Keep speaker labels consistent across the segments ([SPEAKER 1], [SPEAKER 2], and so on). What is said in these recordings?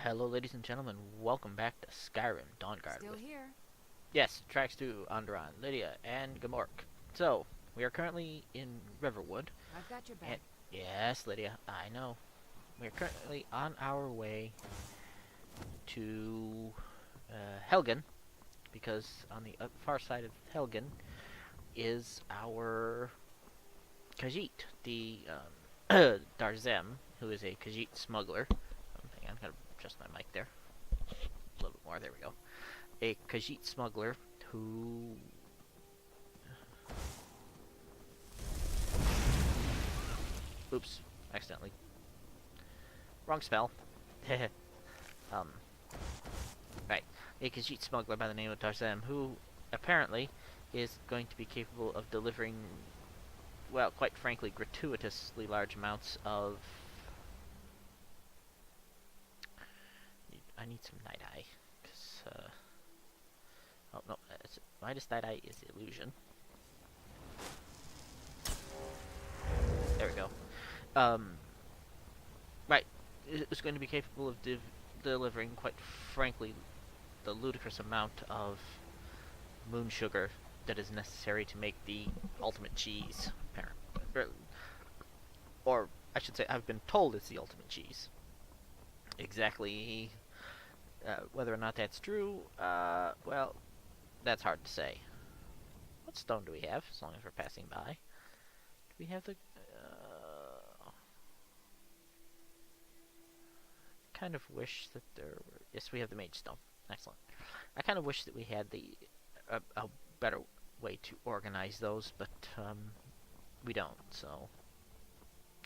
[SPEAKER 1] Hello, ladies and gentlemen. Welcome back to Skyrim Dawnguard.
[SPEAKER 2] Still here.
[SPEAKER 1] Yes, tracks to Andron, Lydia, and Gamork. So, we are currently in Riverwood,
[SPEAKER 2] I've got your
[SPEAKER 1] and
[SPEAKER 2] back.
[SPEAKER 1] yes, Lydia, I know. We are currently on our way to Helgen, because on the far side of Helgen is our Khajiit, the Darzem, who is a Khajiit smuggler. Hang on, gotta adjust my mic there. A little bit more, there we go. A Khajiit smuggler who... Oops, accidentally. Wrong spell. um, right. A Khajiit smuggler by the name of Tarzem, who apparently is going to be capable of delivering, well, quite frankly, gratuitously large amounts of... I need some night eye, because, oh, no, minus night eye is illusion. There we go. Right. It's going to be capable of delivering, quite frankly, the ludicrous amount of moon sugar that is necessary to make the ultimate cheese. Or, I should say, I've been told it's the ultimate cheese. Exactly whether or not that's true, well, that's hard to say. What stone do we have, as long as we're passing by? Do we have the... kind of wish that there were... Yes, we have the mage stone. Excellent. I kind of wish that we had a better way to organize those, but we don't, so...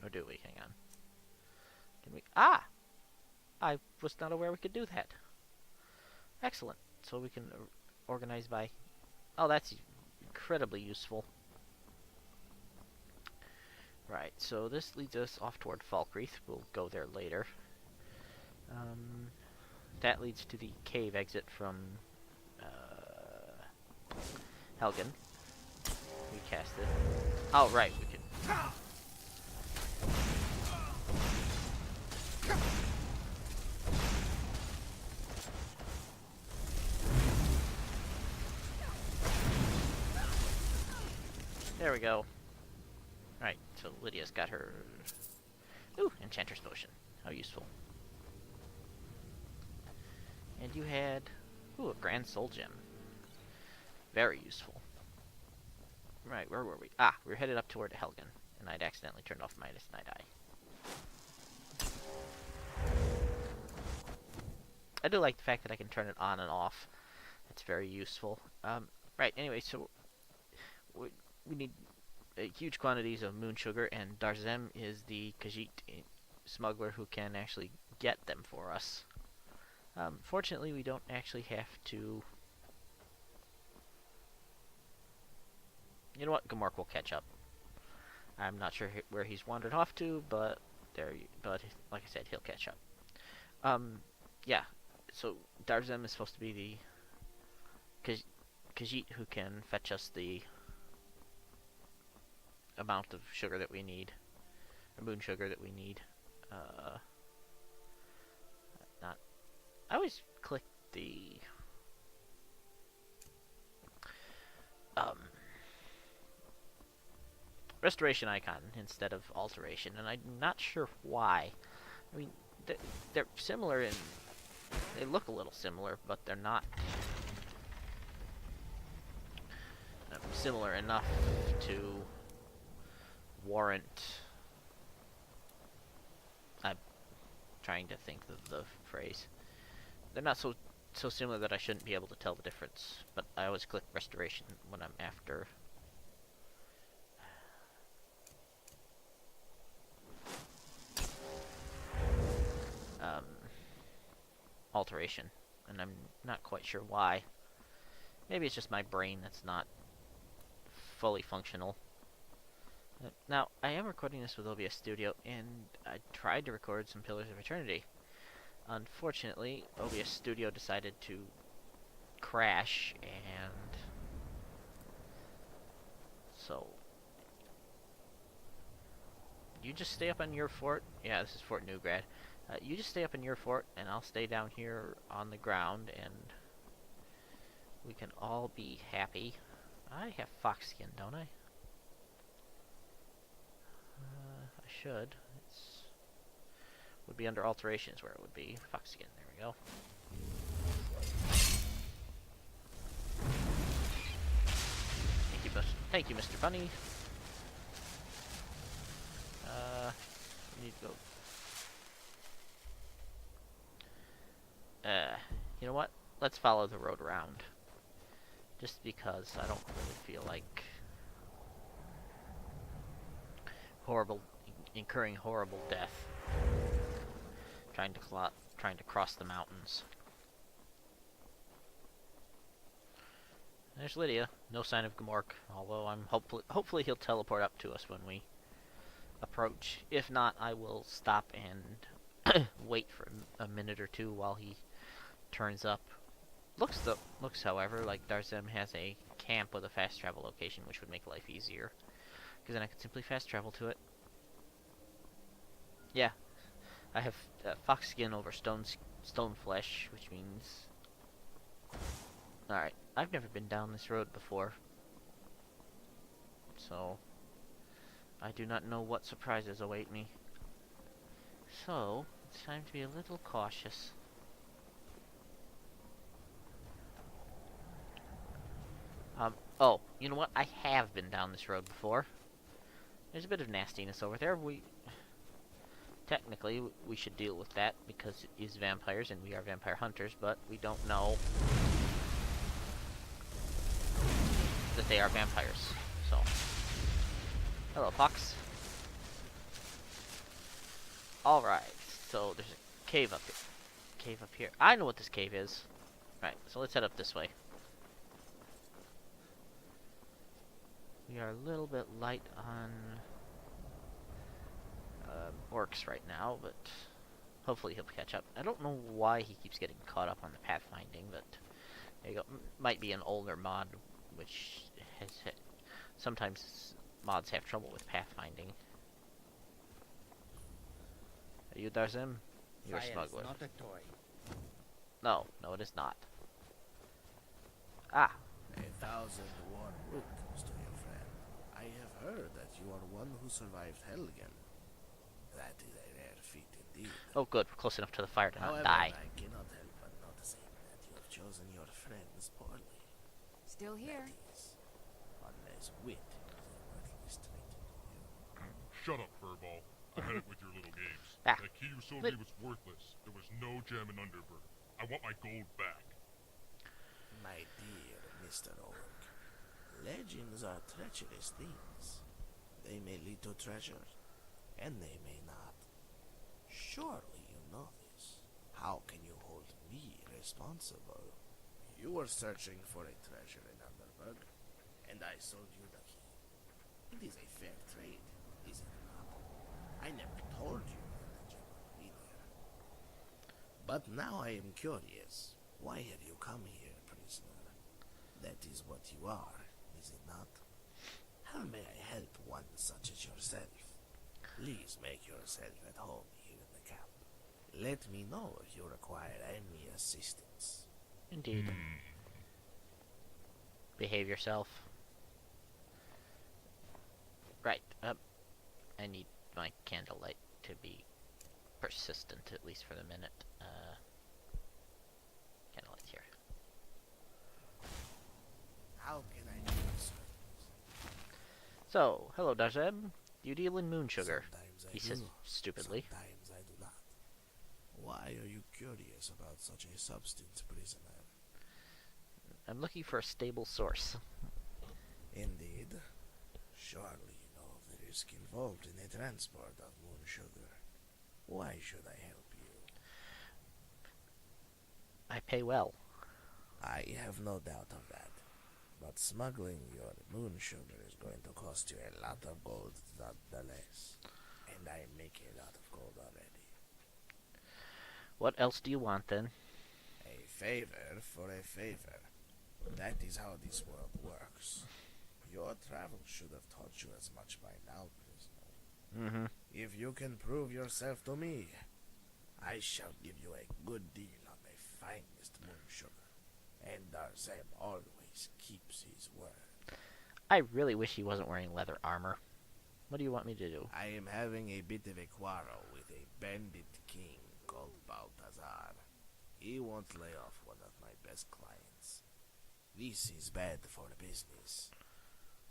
[SPEAKER 1] Or do we? Hang on. Can we... Ah! I was not aware we could do that. Excellent. So we can organize by... Oh, that's incredibly useful. Right, so this leads us off toward Falkreath. We'll go there later. That leads to the cave exit from Helgen. We cast it. Oh, right, we can... There we go. Right, so Lydia's got her... Ooh, Enchanter's Potion. How useful. And you had... Ooh, a Grand Soul Gem. Very useful. Right, where were we? Ah, we were headed up toward Helgen, and I'd accidentally turned off minus night eye. I do like the fact that I can turn it on and off. That's very useful. Right, anyway, so... We need huge quantities of moon sugar, and Darzem is the Khajiit smuggler who can actually get them for us. Fortunately, we don't actually have to... You know what? Gamork will catch up. I'm not sure where he's wandered off to, but like I said, he'll catch up. Yeah. So Darzem is supposed to be the Khajiit who can fetch us the amount of sugar that we need, or moon sugar that we need. Not. I always click the restoration icon instead of alteration, and I'm not sure why. I mean, they're similar in... They look a little similar, but they're not similar enough to warrant... I'm trying to think of the phrase. They're not so similar that I shouldn't be able to tell the difference, but I always click restoration when I'm after... alteration, and I'm not quite sure why. Maybe it's just my brain that's not fully functional. Now, I am recording this with OBS Studio, and I tried to record some Pillars of Eternity. Unfortunately, OBS Studio decided to crash, and so... You just stay up on your fort? Yeah, this is Fort Newgrad. You just stay up in your fort, and I'll stay down here on the ground, and we can all be happy. I have fox skin, don't I? I should. It's would be under alterations where it would be fox skin. There we go. Thank you, Mr. Bunny. We need to go. You know what? Let's follow the road around. Just because I don't really feel like incurring horrible death trying to cross the mountains. There's Lydia. No sign of Gamork, although I'm hopefully he'll teleport up to us when we approach. If not, I will stop and wait for a minute or two while he turns up. Looks, however, like Darzem has a camp with a fast travel location, which would make life easier, because then I could simply fast travel to it. Yeah, I have fox skin over stone flesh, which means. Alright, I've never been down this road before, so I do not know what surprises await me. So, it's time to be a little cautious. Oh, you know what? I have been down this road before. There's a bit of nastiness over there. Technically, we should deal with that because it is vampires and we are vampire hunters, but we don't know that they are vampires. So, hello, fox. Alright, so there's a cave up here. I know what this cave is. Right, so let's head up this way. We are a little bit light on orcs right now, but hopefully he'll catch up. I don't know why he keeps getting caught up on the pathfinding, but there you go. Might be an older mod, which has sometimes mods have trouble with pathfinding. Are you Darzim? You're a smuggler.
[SPEAKER 2] Not a toy.
[SPEAKER 1] No, it is not. Ah.
[SPEAKER 2] 1,001 welcomes to your friend. I have heard that you are one who survived Helgen. That is a rare feat indeed.
[SPEAKER 1] Oh, good. We're close enough to the fire to not
[SPEAKER 2] However,
[SPEAKER 1] die.
[SPEAKER 2] I cannot help but noticing that you have chosen your friends poorly.
[SPEAKER 3] Still here.
[SPEAKER 2] That is, unless wit is a worthless trait to you.
[SPEAKER 4] Shut up, Furball. I had it with your little games.
[SPEAKER 1] Ah.
[SPEAKER 4] That key you sold me was worthless. There was no gem in Underberg. I want my gold back.
[SPEAKER 2] My dear Mr. Orc, legends are treacherous things. They may lead to treasure, and they may not. Surely you know this. How can you hold me responsible? You were searching for a treasure in Underberg, and I sold you the key. It is a fair trade, is it not? I never told you that the gem would be there. But now I am curious. Why have you come here, prisoner? That is what you are, is it not? How may I help one such as yourself? Please make yourself at home here in the camp. Let me know if you require any assistance.
[SPEAKER 1] Indeed. Behave yourself. Right. I need my candlelight to be persistent, at least for the minute. Candlelight's here.
[SPEAKER 2] How can I do this?
[SPEAKER 1] So, hello, Darzem. You deal in moon sugar,
[SPEAKER 2] Sometimes I
[SPEAKER 1] he
[SPEAKER 2] do,
[SPEAKER 1] says stupidly.
[SPEAKER 2] Sometimes I do not. Why are you curious about such a substance, prisoner?
[SPEAKER 1] I'm looking for a stable source.
[SPEAKER 2] Indeed. Surely you know of the risk involved in the transport of moon sugar. Why should I help you?
[SPEAKER 1] I pay well.
[SPEAKER 2] I have no doubt of that. But smuggling your moon sugar is going to cost you a lot of gold nonetheless. And I make a lot of gold already.
[SPEAKER 1] What else do you want, then?
[SPEAKER 2] A favor for a favor. That is how this world works. Your travel should have taught you as much by now, prisoner.
[SPEAKER 1] Mm-hmm.
[SPEAKER 2] If you can prove yourself to me, I shall give you a good deal on the finest moon sugar, and Darzeb always keeps his word.
[SPEAKER 1] I really wish he wasn't wearing leather armor. What do you want me to do?
[SPEAKER 2] I am having a bit of a quarrel with a bandit king called Balthazar. He won't lay off one of my best clients. This is bad for business.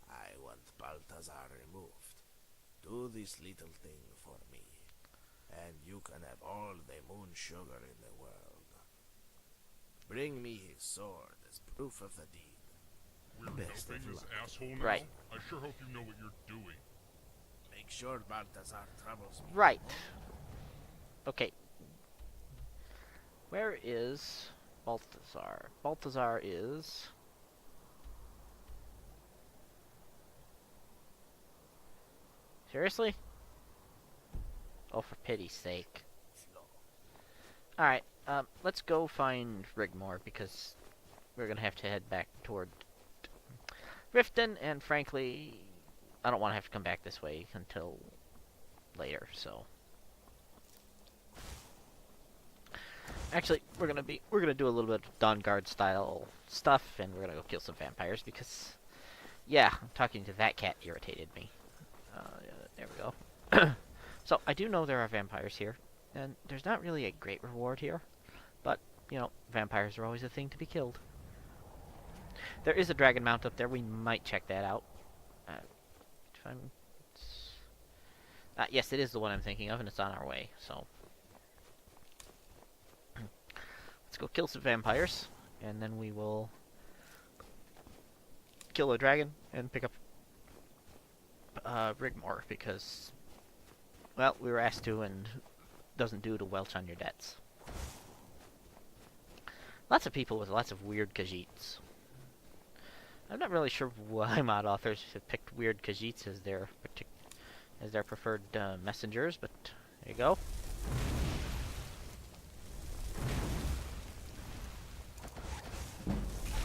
[SPEAKER 2] I want Balthazar removed. Do this little thing for me, and you can have all the moon sugar in the world. Bring me his sword as proof of the deed.
[SPEAKER 4] We're
[SPEAKER 2] Best
[SPEAKER 4] helping
[SPEAKER 2] of
[SPEAKER 4] this
[SPEAKER 2] luck.
[SPEAKER 4] asshole now?
[SPEAKER 1] Right.
[SPEAKER 4] I sure hope you know what you're doing.
[SPEAKER 2] Make sure Balthazar troubles me.
[SPEAKER 1] Right. Okay. Where is Balthazar? Balthazar is... Seriously? Oh, for pity's sake.
[SPEAKER 2] Slow.
[SPEAKER 1] Alright, let's go find Rigmore, because we're gonna have to head back toward Riften, and frankly, I don't want to have to come back this way until later, so... Actually, we're gonna do a little bit of Dawnguard style stuff, and we're gonna go kill some vampires, because... Yeah, talking to that cat irritated me. Yeah, there we go. So, I do know there are vampires here, and there's not really a great reward here, but, you know, vampires are always a thing to be killed. There is a dragon mount up there, we might check that out. If I'm... yes, it is the one I'm thinking of, and it's on our way, so... Let's go kill some vampires, and then we will kill a dragon and pick up Rigmore, because, well, we were asked to, and doesn't do to welch on your debts. Lots of people with lots of weird Khajiits. I'm not really sure why mod authors have picked weird Khajiits as their preferred messengers, but there you go.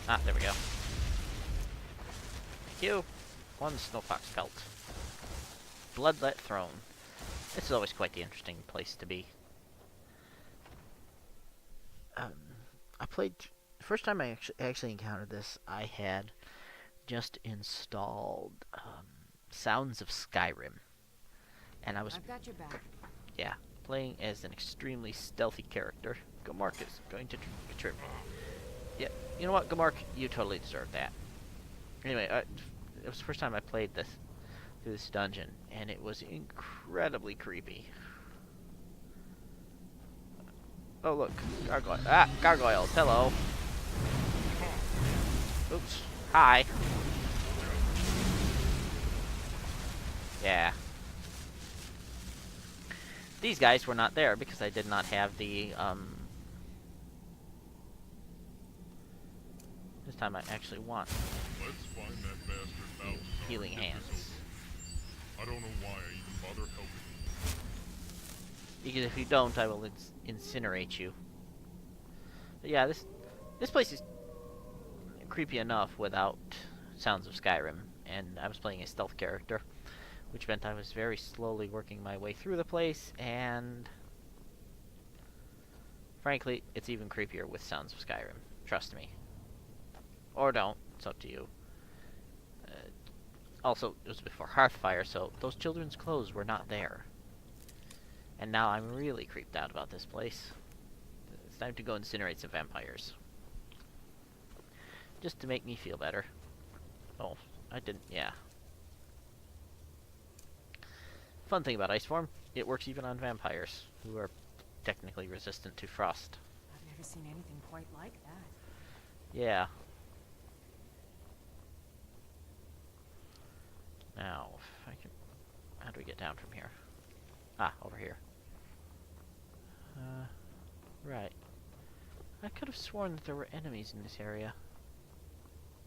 [SPEAKER 1] Ah, there we go. Thank you. One snowfox pelt. Bloodlet throne. This is always quite the interesting place to be. I played... The first time I actually encountered this, I had just installed Sounds of Skyrim. And I was...
[SPEAKER 3] I've got your back.
[SPEAKER 1] Yeah, playing as an extremely stealthy character. Gamark is going to trip. Yeah, you know what, Gamark? You totally deserve that. Anyway, it was the first time I played through this dungeon, and it was incredibly creepy. Oh, look. Gargoyle. Ah, gargoyles. Hello. Oops. Hi. Yeah. These guys were not there because I did not have the, This time I actually want
[SPEAKER 4] Let's find that bastard Balthazar
[SPEAKER 1] healing
[SPEAKER 4] and get
[SPEAKER 1] hands.
[SPEAKER 4] this over. I don't know why I even bother helping.
[SPEAKER 1] Because if you don't, I will incinerate you. But yeah, this place is creepy enough without Sounds of Skyrim, and I was playing a stealth character, which meant I was very slowly working my way through the place, and frankly, it's even creepier with Sounds of Skyrim. Trust me. Or don't. It's up to you. Also, it was before Hearthfire, so those children's clothes were not there. And now I'm really creeped out about this place. It's time to go incinerate some vampires. Just to make me feel better. Oh, I didn't, yeah. Fun thing about Iceform, it works even on vampires, who are technically resistant to frost.
[SPEAKER 3] I've never seen anything quite like that.
[SPEAKER 1] Yeah. Now, if I can... How do we get down from here? Ah, over here. Right. I could have sworn that there were enemies in this area.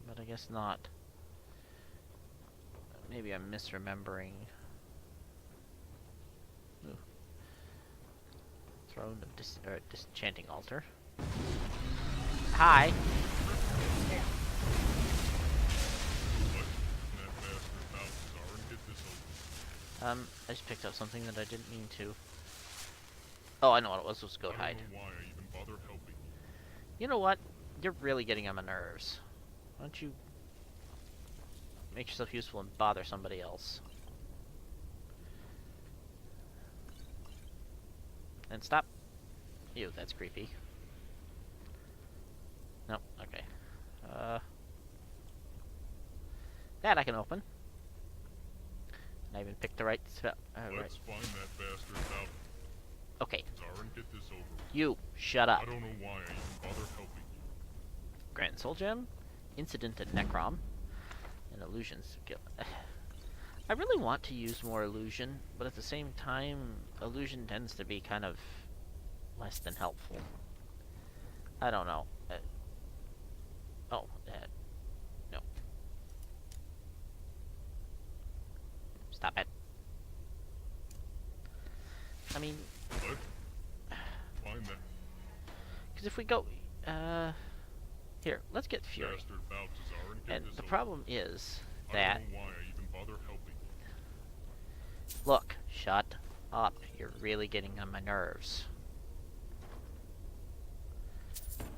[SPEAKER 1] But I guess not. Maybe I'm misremembering. Ooh. Throne of Disenchanting Altar. Hi!
[SPEAKER 4] What? That bastard Balthazar and get this over.
[SPEAKER 1] I just picked up something that I didn't mean to. Oh, I know what it was goat
[SPEAKER 4] I
[SPEAKER 1] hide.
[SPEAKER 4] don't know why I even bother helping you.
[SPEAKER 1] You know what? You're really getting on my nerves. Why don't you make yourself useful and bother somebody else? And stop. Ew, that's creepy. Nope, okay. That I can open. And I even picked the right spell. Right.
[SPEAKER 4] Let's find that bastard out.
[SPEAKER 1] Okay,
[SPEAKER 4] Zara, and get this over with.
[SPEAKER 1] you, shut up.
[SPEAKER 4] I don't know why I even bother helping you.
[SPEAKER 1] Grand Soul Gem, Incident and Necrom, and Illusions. I really want to use more Illusion, but at the same time, Illusion tends to be kind of less than helpful. I don't know. No. Stop it. I mean...
[SPEAKER 4] What? Find that
[SPEAKER 1] Because if we go... Here, let's get Fury.
[SPEAKER 4] bastard out to Zara and get
[SPEAKER 1] And
[SPEAKER 4] this
[SPEAKER 1] the
[SPEAKER 4] over
[SPEAKER 1] problem is
[SPEAKER 4] with.
[SPEAKER 1] that...
[SPEAKER 4] I don't know why I even bother helping you.
[SPEAKER 1] Look, shut up. You're really getting on my nerves.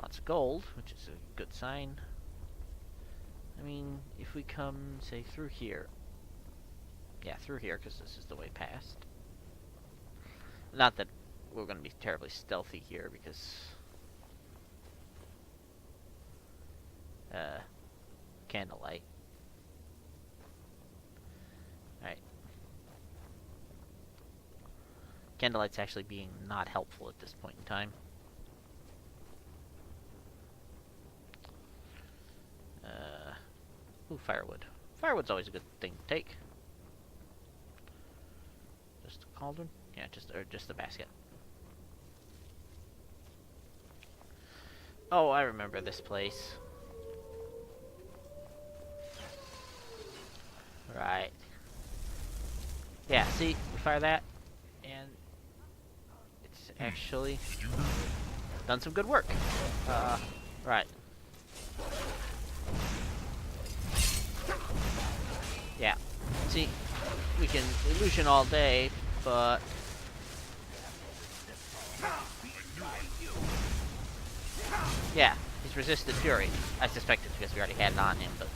[SPEAKER 1] Lots of gold, which is a good sign. I mean, if we come, say, through here. Yeah, through here, because this is the way past. Not that we're going to be terribly stealthy here, because... candlelight. Alright. Candlelight's actually being not helpful at this point in time. Ooh, firewood. Firewood's always a good thing to take. Just a cauldron? Yeah, just the basket. Oh, I remember this place. Right. Yeah, see, we fire that, and it's actually done some good work. Right. Yeah. See, we can illusion all day, but... Yeah, he's resisted Fury. I suspect it's because we already had it on him, but...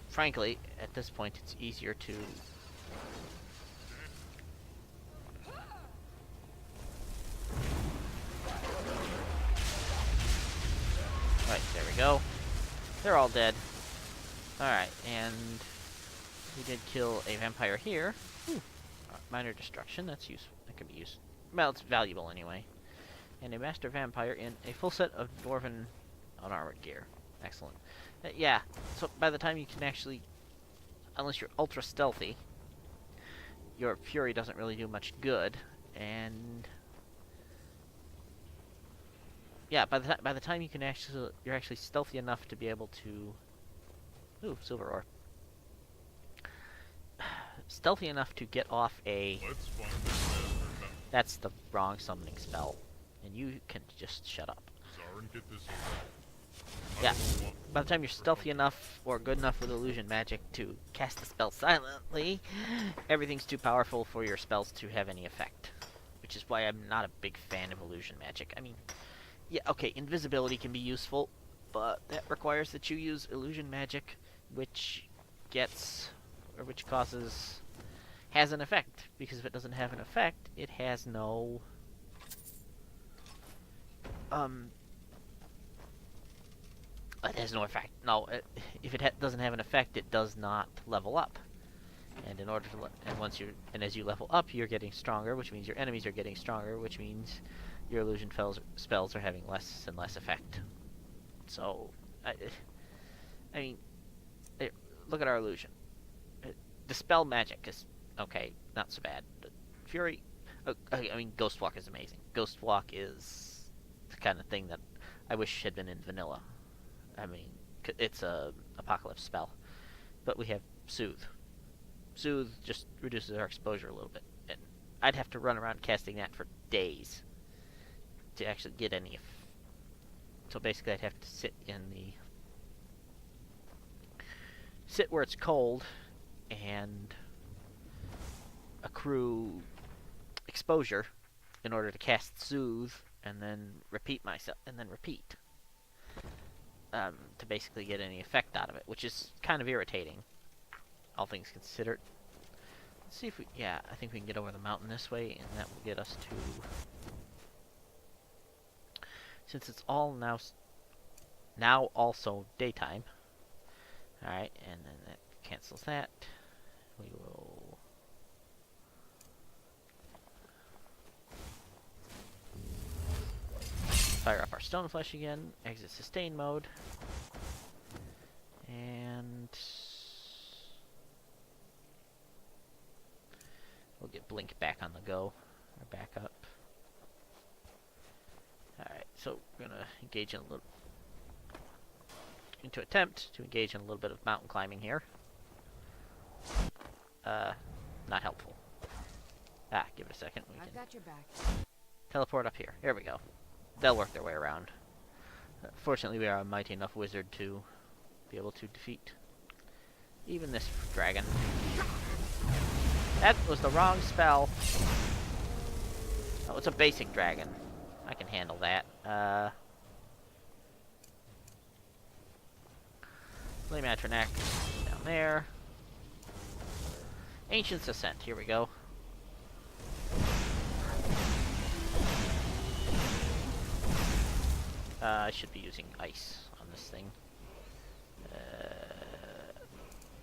[SPEAKER 1] Frankly, at this point, it's easier to... Right, there we go. They're all dead. Alright, and we did kill a vampire here. Minor destruction, that's useful. That can be used. Well, it's valuable anyway. And a master vampire in a full set of dwarven unarmored gear. Excellent. Yeah, so by the time you can actually, unless you're ultra stealthy, your fury doesn't really do much good, and yeah, by the time you can actually, you're actually stealthy enough to be able to, ooh, silver ore, stealthy enough to get off a,
[SPEAKER 4] Let's find that bastard out.
[SPEAKER 1] that's the wrong summoning spell, and you can just shut up.
[SPEAKER 4] Zara, and get this over with.
[SPEAKER 1] Yeah, by the time you're stealthy enough or good enough with illusion magic to cast the spell silently, everything's too powerful for your spells to have any effect. Which is why I'm not a big fan of illusion magic. I mean, yeah, okay, invisibility can be useful, but that requires that you use illusion magic, which has an effect. Because if it doesn't have an effect, it has no... It has no effect. No, if it doesn't have an effect, it does not level up. And in order to, as you level up, you're getting stronger, which means your enemies are getting stronger, which means your illusion spells are having less and less effect. So, I mean, look at our illusion. Dispel magic is okay, not so bad. But Fury, I mean, Ghost Walk is amazing. Ghost Walk is the kind of thing that I wish had been in vanilla. I mean, it's a apocalypse spell, but we have Soothe. Soothe just reduces our exposure a little bit, and I'd have to run around casting that for days to actually get any. So basically, I'd have to sit where it's cold, and accrue exposure in order to cast Soothe and then repeat myself, and then repeat. To basically get any effect out of it, which is kind of irritating, all things considered. Let's see if we... Yeah, I think we can get over the mountain this way, and that will get us to... Since it's all now also daytime. Alright, and then that cancels that. We will... Fire up our stone flesh again, exit sustain mode, and we'll get blink back on the go, or back up. Alright, so we're gonna engage in attempt to engage in a little bit of mountain climbing here. Not helpful. Give it a second.
[SPEAKER 3] I've got your back.
[SPEAKER 1] Teleport up here. Here we go. They'll work their way around. Fortunately, we are a mighty enough wizard to be able to defeat even this dragon. That was the wrong spell. Oh, it's a basic dragon. I can handle that. Flame Atronax down there. Ancient's Ascent. Here we go. I should be using ice on this thing.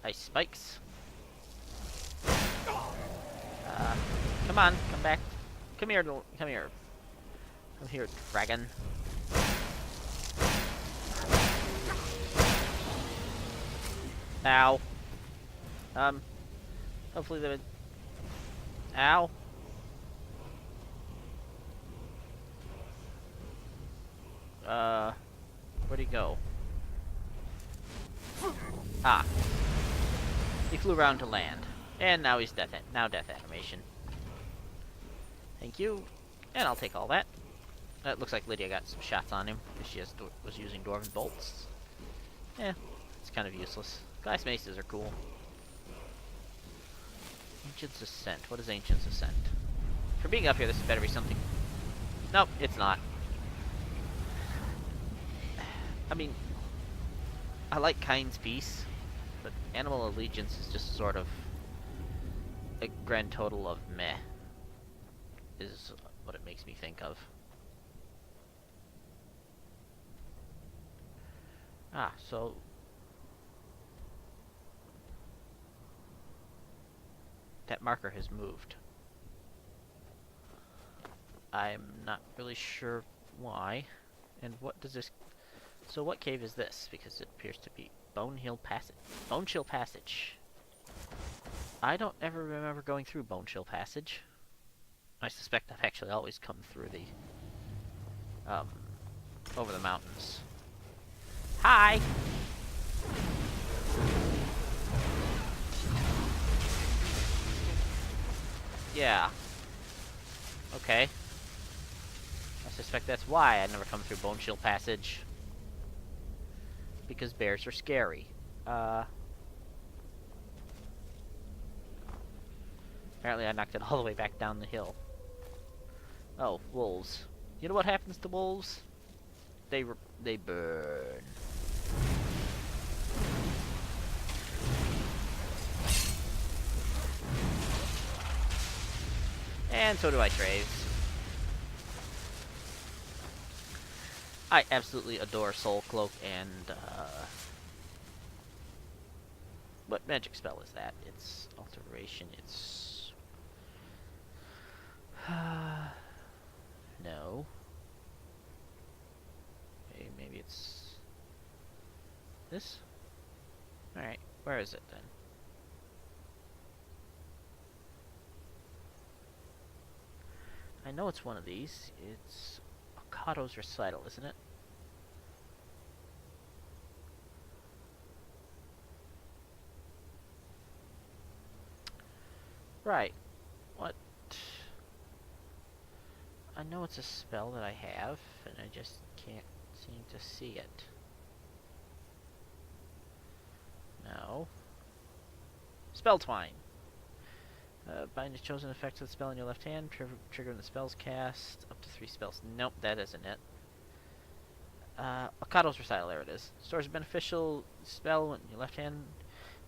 [SPEAKER 1] Ice spikes. Come on, come back. Come here, come here. Come here, dragon. Ow. Hopefully the... Ow. Where'd he go? Ah. He flew around to land. And now he's death animation. Thank you. And I'll take all that. It looks like Lydia got some shots on him, because she was using Dwarven bolts. Yeah, it's kind of useless. Glass maces are cool. Ancient's Ascent. What is Ancient's Ascent? For being up here, this better be something... Nope, it's not. I mean, I like Kind's Peace, but Animal Allegiance is just sort of a grand total of meh, is what it makes me think of. So... that marker has moved. I'm not really sure why. And what does this... So what cave is this? Because it appears to be Bone Chill Passage. I don't ever remember going through Bone Chill Passage. I suspect I've actually always come through the... over the mountains. Hi! Yeah. Okay. I suspect that's why I never come through Bone Chill Passage. Because bears are scary. Apparently I knocked it all the way back down the hill. Oh, wolves. You know what happens to wolves? They burn. And so do I traves. I absolutely adore Soul Cloak and, what magic spell is that? It's Alteration, it's... no. Okay, maybe it's... this? Alright, where is it then? I know it's one of these. It's Okado's Recital, isn't it? Right. What? I know it's a spell that I have, and I just can't seem to see it. No. Spell Twine. Bind a chosen effect of the spell in your left hand, trigger when the spell's cast. Up to 3 spells. Nope, that isn't it. Okado's Recital, there it is. Stores a beneficial spell in your left hand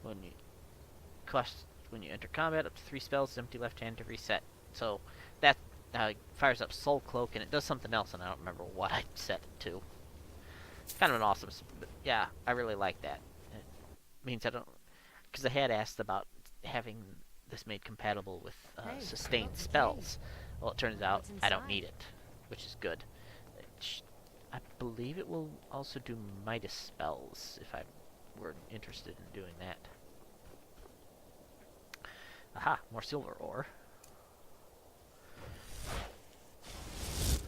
[SPEAKER 1] when you when you enter combat. Up to 3 spells, empty left hand to reset. So that fires up Soul Cloak, and it does something else, and I don't remember what I set it to. It's kind of an awesome, but yeah, I really like that. It means I don't, because I had asked about having this made compatible with sustained spells. Well, it turns out I don't need it, which is good. I believe it will also do Midas spells, if I were interested in doing that. Aha, more silver ore.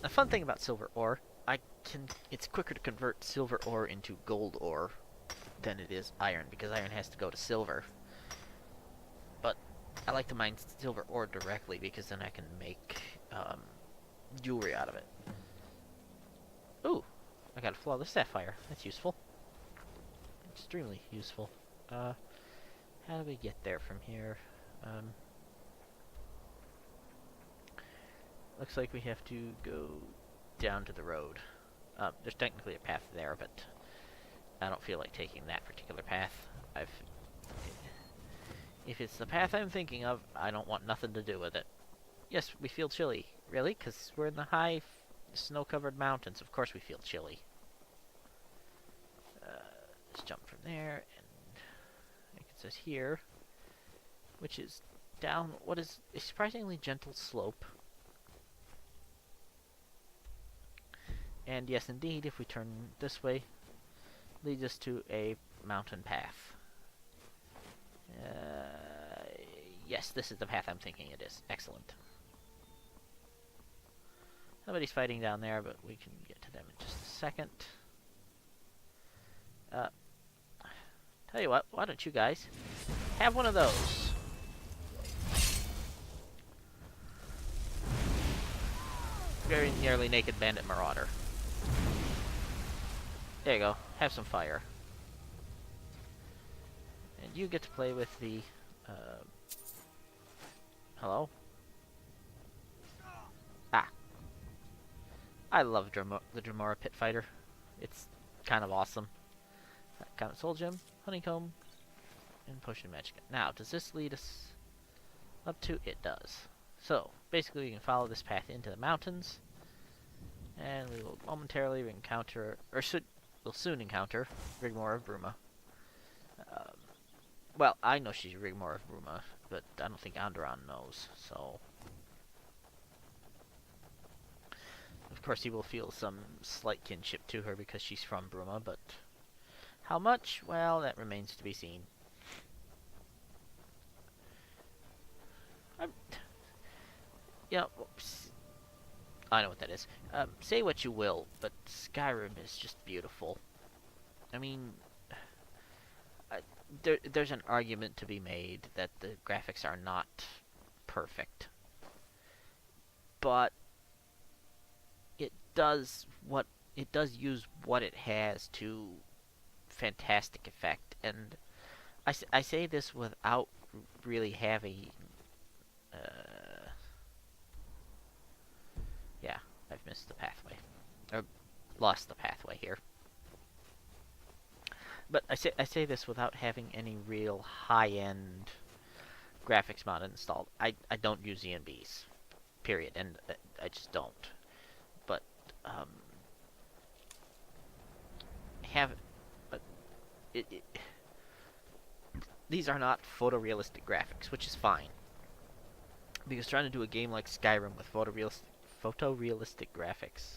[SPEAKER 1] The fun thing about silver ore, it's quicker to convert silver ore into gold ore than it is iron, because iron has to go to silver. But I like to mine silver ore directly, because then I can make jewelry out of it. Ooh, I got a flawless sapphire. That's useful. Extremely useful. How do we get there from here? Looks like we have to go down to the road. There's technically a path there, but I don't feel like taking that particular path. If it's the path I'm thinking of, I don't want nothing to do with it. Yes, we feel chilly. Really? Because we're in the high snow-covered mountains. Of course we feel chilly. Let's jump from there, and I think it says here, which is down what is a surprisingly gentle slope. And yes, indeed, if we turn this way, leads us to a mountain path. Yes, this is the path I'm thinking it is. Excellent. Somebody's fighting down there, but we can get to them in just a second. Tell you what, why don't you guys have one of those? Very nearly naked bandit marauder. There you go. Have some fire. And you get to play with the, hello? Ah. I love the Dremora Pit Fighter. It's kind of awesome. Common Soul Gem, Honeycomb, and Potion of Magic. Now, does this lead us up to? It does. So, basically we can follow this path into the mountains, and we will momentarily encounter, or we'll soon encounter, Rigmor of Bruma. Well, I know she's Rigmor of Bruma, but I don't think Onderon knows, so... Of course he will feel some slight kinship to her because she's from Bruma, but... How much? Well, that remains to be seen. Yeah, I know what that is. Say what you will, but Skyrim is just beautiful. I mean, there's an argument to be made that the graphics are not perfect, but it does use what it has to fantastic effect, and I say this without really having yeah, I've missed the pathway, or lost the pathway here, but I say this without having any real high-end graphics mod installed. I don't use ENBs, period, and I just don't, but these are not photorealistic graphics, which is fine. Because trying to do a game like Skyrim with photorealistic graphics,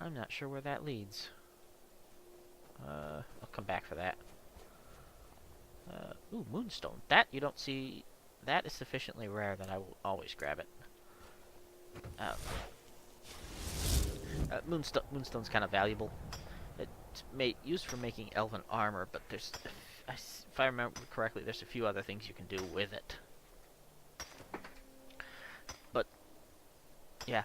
[SPEAKER 1] I'm not sure where that leads. I'll come back for that. Ooh, Moonstone. That you don't see. That is sufficiently rare that I will always grab it. Moonstone's kind of valuable. It's used for making elven armor, but there's, if I remember correctly, there's a few other things you can do with it. But yeah,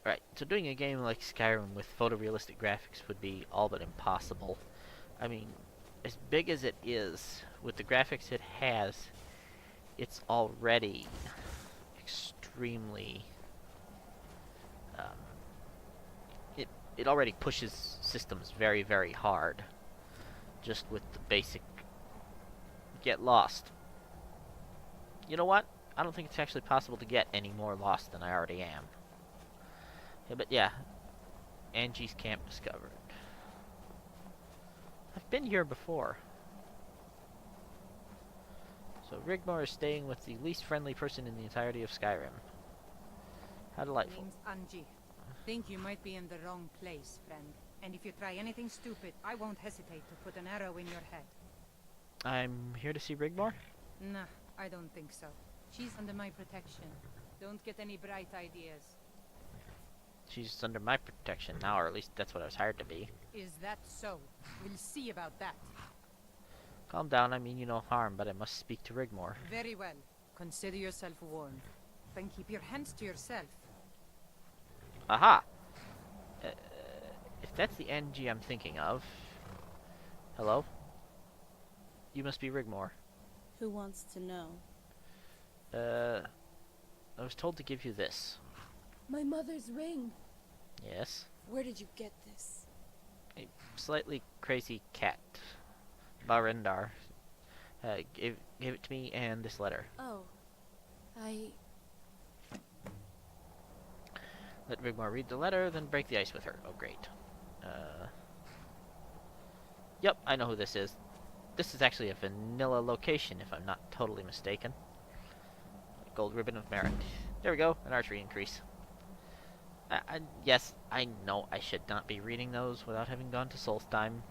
[SPEAKER 1] Right, so doing a game like Skyrim with photorealistic graphics would be all but impossible. I mean, as big as it is, with the graphics it has, it's already extremely... it already pushes systems very, very hard. Just with the basic... get lost. You know what? I don't think it's actually possible to get any more lost than I already am. Yeah, but yeah, Angie's camp discovered. I've been here before. So Rigmor is staying with the least friendly person in the entirety of Skyrim. How delightful.
[SPEAKER 5] Name's Angie. Think you might be in the wrong place, friend. And if you try anything stupid, I won't hesitate to put an arrow in your head.
[SPEAKER 1] I'm here to see Rigmor?
[SPEAKER 5] Nah, I don't think so. She's under my protection. Don't get any bright ideas.
[SPEAKER 1] She's under my protection now, or at least that's what I was hired to be.
[SPEAKER 5] Is that so? We'll see about that.
[SPEAKER 1] Calm down, I mean you no harm, but I must speak to Rigmor.
[SPEAKER 5] Very well. Consider yourself warned. Then keep your hands to yourself.
[SPEAKER 1] Aha! If that's the Angie I'm thinking of... Hello? You must be Rigmor.
[SPEAKER 6] Who wants to know?
[SPEAKER 1] I was told to give you this.
[SPEAKER 6] My mother's ring.
[SPEAKER 1] Yes?
[SPEAKER 6] Where did you get this?
[SPEAKER 1] A slightly crazy cat, Barendar, gave it to me and this letter.
[SPEAKER 6] Oh.
[SPEAKER 1] Let Rigmor read the letter, then break the ice with her. Oh, great. Yep, I know who this is. This is actually a vanilla location, if I'm not totally mistaken. Gold ribbon of merit. There we go, an archery increase. Yes, I know I should not be reading those without having gone to Solstheim.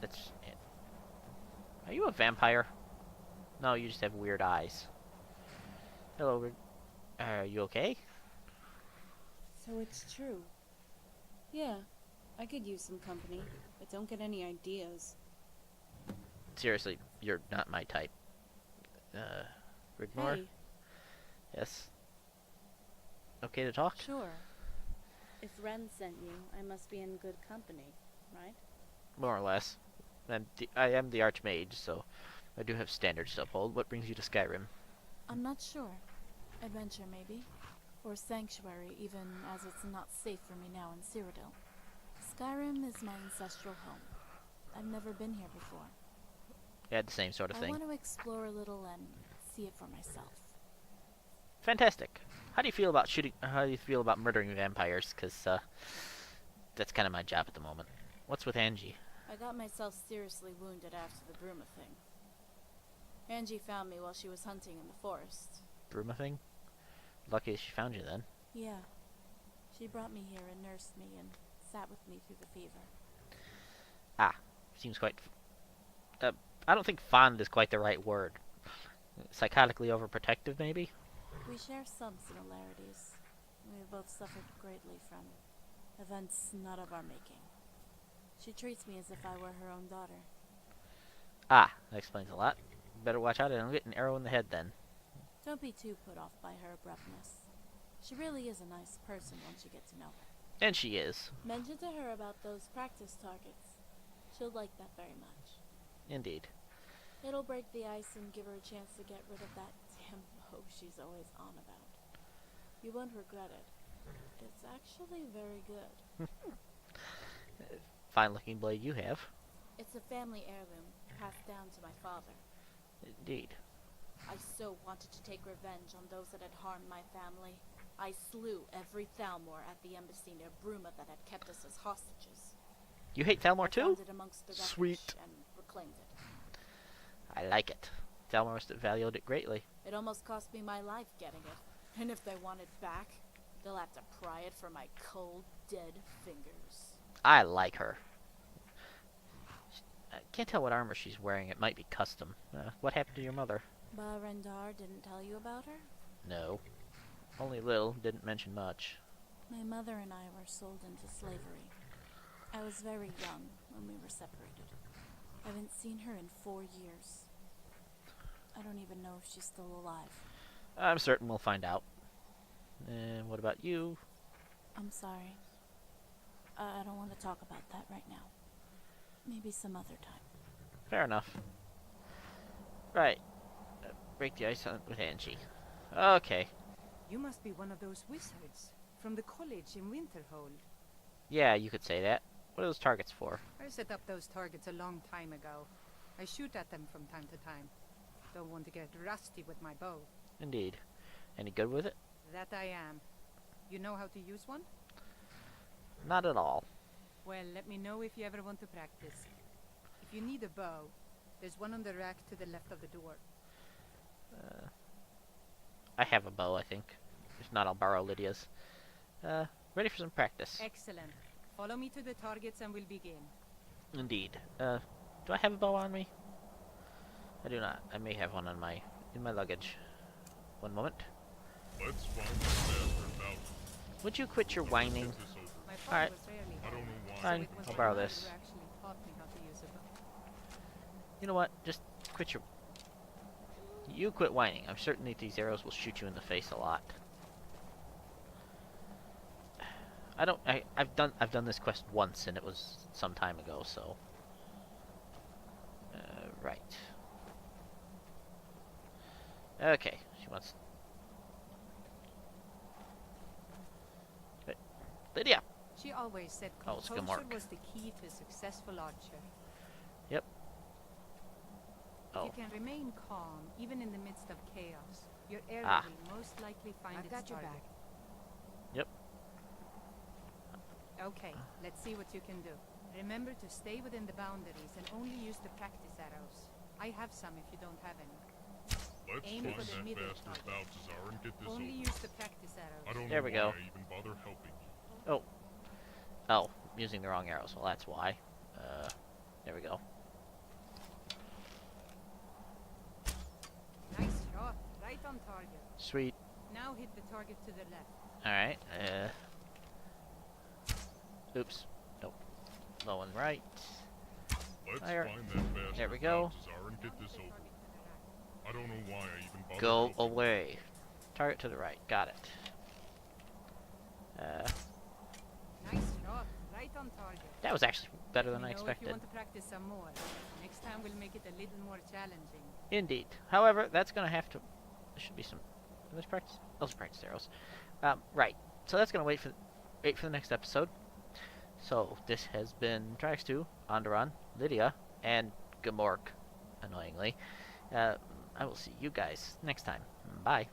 [SPEAKER 1] That's it. Are you a vampire? No, you just have weird eyes. Hello, are you okay?
[SPEAKER 6] So it's true. Yeah, I could use some company, but don't get any ideas.
[SPEAKER 1] Seriously, you're not my type. Rigmor?
[SPEAKER 6] Hey,
[SPEAKER 1] Yes? Okay to talk?
[SPEAKER 6] sure. If Ren sent you, I must be in good company, right?
[SPEAKER 1] More or less. I am the Archmage, so I do have standards to uphold. What brings you to Skyrim?
[SPEAKER 7] I'm not sure. Adventure, maybe. Or sanctuary, even as it's not safe for me now in Cyrodiil. Skyrim is my ancestral home. I've never been here before.
[SPEAKER 1] Yeah, the same sort of
[SPEAKER 7] I
[SPEAKER 1] thing.
[SPEAKER 7] want to explore a little and see it for myself.
[SPEAKER 1] Fantastic. How do you feel about how do you feel about murdering vampires? Because, that's kind of my job at the moment. What's with Angie?
[SPEAKER 7] I got myself seriously wounded after the Bruma thing. Angie found me while she was hunting in the forest.
[SPEAKER 1] Bruma thing? Lucky she found you then.
[SPEAKER 7] Yeah. She brought me here and nursed me and sat with me through the fever.
[SPEAKER 1] Ah, seems quite... I don't think fond is quite the right word. Psychotically overprotective, maybe?
[SPEAKER 7] We share some similarities. We have both suffered greatly from events not of our making. She treats me as if I were her own daughter.
[SPEAKER 1] Ah, that explains a lot. Better watch out, I don't get an arrow in the head then.
[SPEAKER 7] Don't be too put off by her abruptness. She really is a nice person once you get to know her.
[SPEAKER 1] And she is.
[SPEAKER 7] Mention to her about those practice targets. She'll like that very much.
[SPEAKER 1] Indeed.
[SPEAKER 7] It'll break the ice and give her a chance to get rid of that damn bow she's always on about. You won't regret it. It's actually very good.
[SPEAKER 1] Fine looking blade you have.
[SPEAKER 7] It's a family heirloom, passed down to my father.
[SPEAKER 1] Indeed.
[SPEAKER 7] I so wanted to take revenge on those that had harmed my family. I slew every Thalmor at the embassy near Bruma that had kept us as hostages.
[SPEAKER 1] You hate Thalmor
[SPEAKER 7] I
[SPEAKER 1] too?
[SPEAKER 7] found it amongst the wreckage
[SPEAKER 1] Sweet.
[SPEAKER 7] and reclaimed it.
[SPEAKER 1] I like it. Thalmor must have valued it greatly.
[SPEAKER 7] It almost cost me my life getting it. And if they want it back, they'll have to pry it from my cold, dead fingers.
[SPEAKER 1] I like her. I can't tell what armor she's wearing. It might be custom. What happened to your mother?
[SPEAKER 7] Barendar didn't tell you about her?
[SPEAKER 1] No. Only little. Didn't mention much.
[SPEAKER 7] My mother and I were sold into slavery. I was very young when we were separated. I haven't seen her in 4 years. I don't even know if she's still alive.
[SPEAKER 1] I'm certain we'll find out. And what about you?
[SPEAKER 7] I'm sorry. I don't want to talk about that right now. Maybe some other time.
[SPEAKER 1] Fair enough. Right. Break the ice with Angie. Okay.
[SPEAKER 5] You must be one of those wizards from the college in Winterhold.
[SPEAKER 1] Yeah, you could say that. What are those targets for?
[SPEAKER 5] I set up those targets a long time ago. I shoot at them from time to time. Don't want to get rusty with my bow.
[SPEAKER 1] Indeed. Any good with it?
[SPEAKER 5] That I am. You know how to use one?
[SPEAKER 1] Not at all.
[SPEAKER 5] Well, let me know if you ever want to practice. If you need a bow, there's one on the rack to the left of the door.
[SPEAKER 1] I have a bow, I think. If not, I'll borrow Lydia's. Ready for some practice.
[SPEAKER 5] Excellent. Follow me to the targets and we'll begin.
[SPEAKER 1] Indeed. Do I have a bow on me? I do not. I may have one on in my luggage. One moment.
[SPEAKER 4] Let's find that bastard about.
[SPEAKER 1] Would you quit your whining?
[SPEAKER 4] Get this over.
[SPEAKER 5] My father
[SPEAKER 1] Alright.
[SPEAKER 5] was rarely
[SPEAKER 4] I don't
[SPEAKER 5] home,
[SPEAKER 4] know why.
[SPEAKER 5] so
[SPEAKER 1] Fine,
[SPEAKER 5] it was
[SPEAKER 1] I'll
[SPEAKER 5] my
[SPEAKER 1] borrow
[SPEAKER 5] mother
[SPEAKER 1] this.
[SPEAKER 5] who actually taught me how to use a bow.
[SPEAKER 1] You know what? Just quit your... You quit whining. I'm certain that these arrows will shoot you in the face a lot. I've done this quest once and it was some time ago, so... right. Okay, she wants... Lydia!
[SPEAKER 5] She always said
[SPEAKER 1] Oh, it's
[SPEAKER 5] composure
[SPEAKER 1] Gamork.
[SPEAKER 5] was the key to a successful archer.
[SPEAKER 1] Yep.
[SPEAKER 5] If
[SPEAKER 1] Oh.
[SPEAKER 5] you can remain calm, even in the midst of chaos, your arrow
[SPEAKER 1] Ah.
[SPEAKER 5] will most likely find
[SPEAKER 3] I've
[SPEAKER 5] its
[SPEAKER 3] got your
[SPEAKER 5] target.
[SPEAKER 3] back.
[SPEAKER 1] Yep.
[SPEAKER 5] Okay, let's see what you can do. Remember to stay within the boundaries and only use the practice arrows. I have some if you don't have any.
[SPEAKER 4] Let's
[SPEAKER 5] Aim
[SPEAKER 4] find
[SPEAKER 5] for the
[SPEAKER 4] that
[SPEAKER 5] middle
[SPEAKER 4] bastard
[SPEAKER 5] target.
[SPEAKER 4] Balthazar and get this
[SPEAKER 5] Only
[SPEAKER 4] over.
[SPEAKER 5] use the practice arrows.
[SPEAKER 4] I don't
[SPEAKER 1] There
[SPEAKER 4] know
[SPEAKER 1] we
[SPEAKER 4] why
[SPEAKER 1] go.
[SPEAKER 4] I even bother helping you.
[SPEAKER 1] Oh, using the wrong arrows. Well, that's why. There we go.
[SPEAKER 5] Nice shot, right on target.
[SPEAKER 1] Sweet.
[SPEAKER 5] Now hit the target to the left.
[SPEAKER 1] Alright, oops. Nope. Low and right.
[SPEAKER 4] Let's
[SPEAKER 1] Fire.
[SPEAKER 4] find that bastard
[SPEAKER 1] There we go.
[SPEAKER 4] Balthazar and get
[SPEAKER 5] Now
[SPEAKER 4] this
[SPEAKER 5] hit the
[SPEAKER 4] over.
[SPEAKER 5] target to the right.
[SPEAKER 4] I don't know why I even bother
[SPEAKER 1] Go
[SPEAKER 4] helping you.
[SPEAKER 1] away. Target to the right. Got it.
[SPEAKER 5] Nice shot, right on target.
[SPEAKER 1] That was actually better than I
[SPEAKER 5] Let me know if you
[SPEAKER 1] expected.
[SPEAKER 5] want to practice some more. Next time we'll make it a little more challenging.
[SPEAKER 1] Indeed. However, that's gonna have to... There should be some... Let's practice... Those are practice arrows. Right. So that's gonna wait for the next episode. So, this has been Trax 2, Onderon, Lydia, and Gamork, annoyingly. I will see you guys next time. Bye.